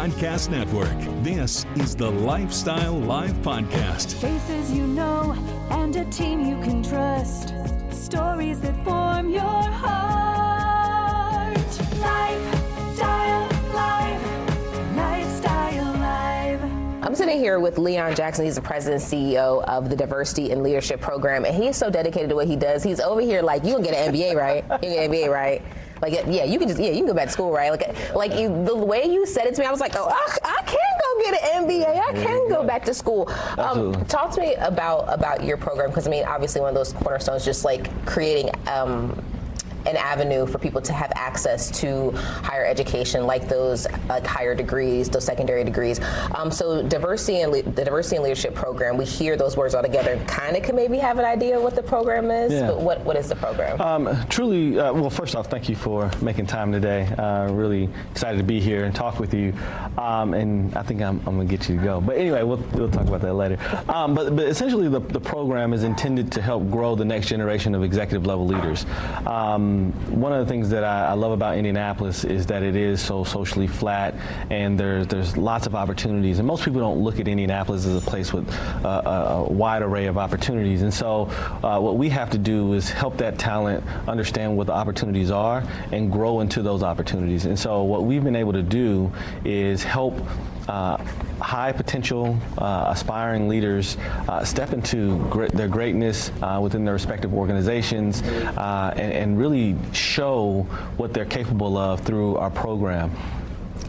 Podcast Network. This is the Lifestyle Live Podcast. Faces you know and a team you can trust. Stories that form your heart. Lifestyle Live. Lifestyle Live. I'm sitting here with Leon Jackson. He's the president and CEO of the Diversity and Leadership Program, and he's so dedicated to what he does. He's over here like, you can get an MBA, right? You can get an MBA, right? Like, yeah, you can go back to school, right? The way you said it to me, I was like, oh, I can go get an MBA. I can go back to school. Talk to me about your program, because I mean, obviously one of those cornerstones, just like creating an avenue for people to have access to higher education, like those higher degrees, those secondary degrees. So the Diversity and Leadership Program, we hear those words all together and kind of can maybe have an idea what the program is, but what is the program? Truly, well, first off, thank you for making time today. Really excited to be here and talk with you. And I think I'm gonna get you to go. But anyway, we'll talk about that later. But essentially the program is intended to help grow the next generation of executive level leaders. One of the things that I love about Indianapolis is that it is so socially flat, and there's lots of opportunities. And most people don't look at Indianapolis as a place with a wide array of opportunities. And so what we have to do is help that talent understand what the opportunities are and grow into those opportunities. And so what we've been able to do is help high potential aspiring leaders step into their greatness within their respective organizations and really show what they're capable of through our program.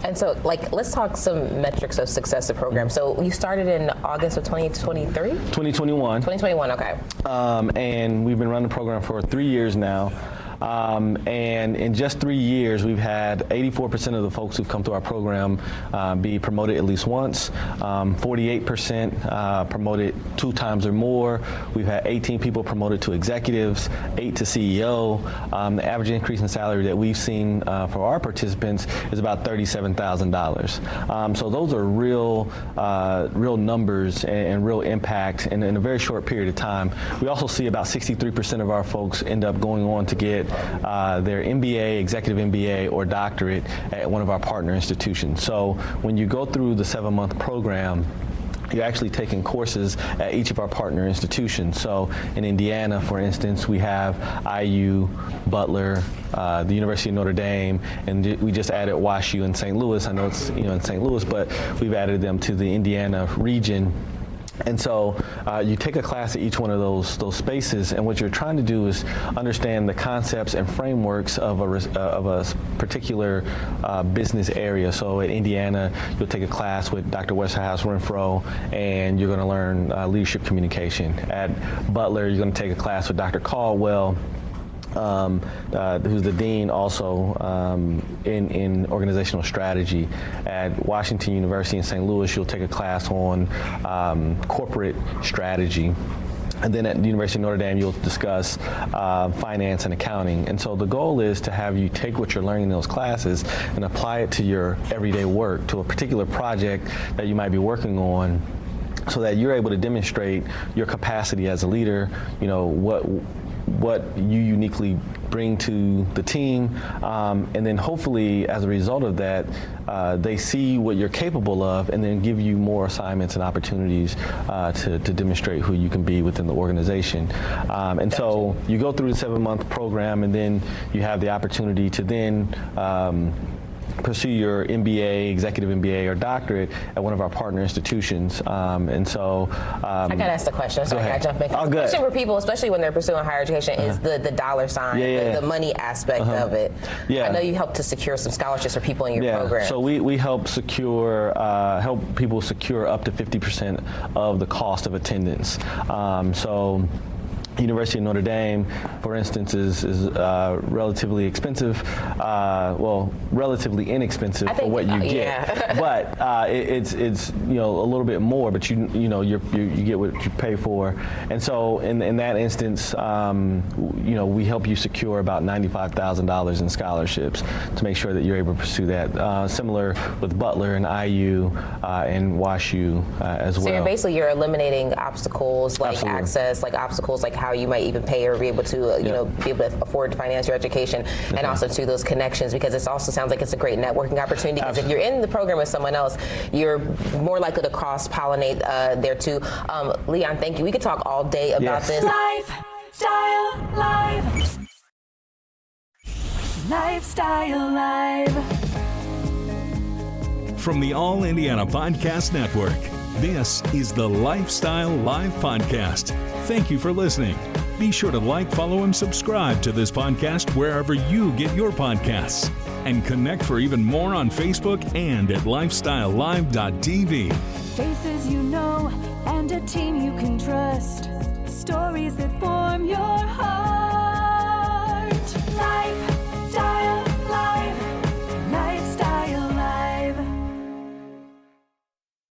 And so, let's talk some metrics of success of program. So you started in August of 2023? 2021. 2021, okay. And we've been running the program for 3 years now. And in just 3 years, we've had 84% of the folks who've come through our program be promoted at least once, 48% promoted 2 times or more. We've had 18 people promoted to executives, 8 to CEO. The average increase in salary that we've seen for our participants is about $37,000. So those are real numbers and real impact in a very short period of time. We also see about 63% of our folks end up going on to get their MBA, executive MBA, or doctorate at one of our partner institutions. So when you go through the 7-month program, you're actually taking courses at each of our partner institutions. So in Indiana, for instance, we have IU, Butler, the University of Notre Dame, and we just added WashU in St. Louis. I know it's in St. Louis, but we've added them to the Indiana region. And so you take a class at each one of those spaces, and what you're trying to do is understand the concepts and frameworks of a particular business area. So at Indiana, you'll take a class with Dr. Westerhouse Renfro, and you're going to learn leadership communication. At Butler, you're going to take a class with Dr. Caldwell, who's the dean also in organizational strategy. At Washington University in St. Louis, you'll take a class on corporate strategy. And then at the University of Notre Dame, you'll discuss finance and accounting. And so the goal is to have you take what you're learning in those classes and apply it to your everyday work, to a particular project that you might be working on, so that you're able to demonstrate your capacity as a leader, what you uniquely bring to the team, and then hopefully as a result of that, they see what you're capable of and then give you more assignments and opportunities to demonstrate who you can be within the organization. And so you go through the 7-month program, and then you have the opportunity to then pursue your MBA, executive MBA, or doctorate at one of our partner institutions. And so I gotta ask the question. Sorry, I gotta jump in. Oh, the question for people, especially when they're pursuing higher education, is the dollar sign, the money aspect of it. I know you help to secure some scholarships for people in your program. So we help people secure up to 50% of the cost of attendance. So University of Notre Dame, for instance, is relatively expensive, relatively inexpensive for what you get. But it's a little bit more, but you get what you pay for. And so in that instance, we help you secure about $95,000 in scholarships to make sure that you're able to pursue that. Similar with Butler and IU and WashU as well. So you're eliminating obstacles like access, like obstacles like how you might even pay or be able to, you know, be able to afford to finance your education, and also to those connections, because it also sounds like it's a great networking opportunity. Because if you're in the program with someone else, you're more likely to cross-pollinate there too. Leon, thank you. We could talk all day about this. Lifestyle Live. Lifestyle Live. From the All Indiana Podcast Network, this is the Lifestyle Live Podcast. Thank you for listening. Be sure to like, follow, and subscribe to this podcast wherever you get your podcasts. And connect for even more on Facebook and at lifestylelive.tv. Faces you know and a team you can trust. Stories that form your heart.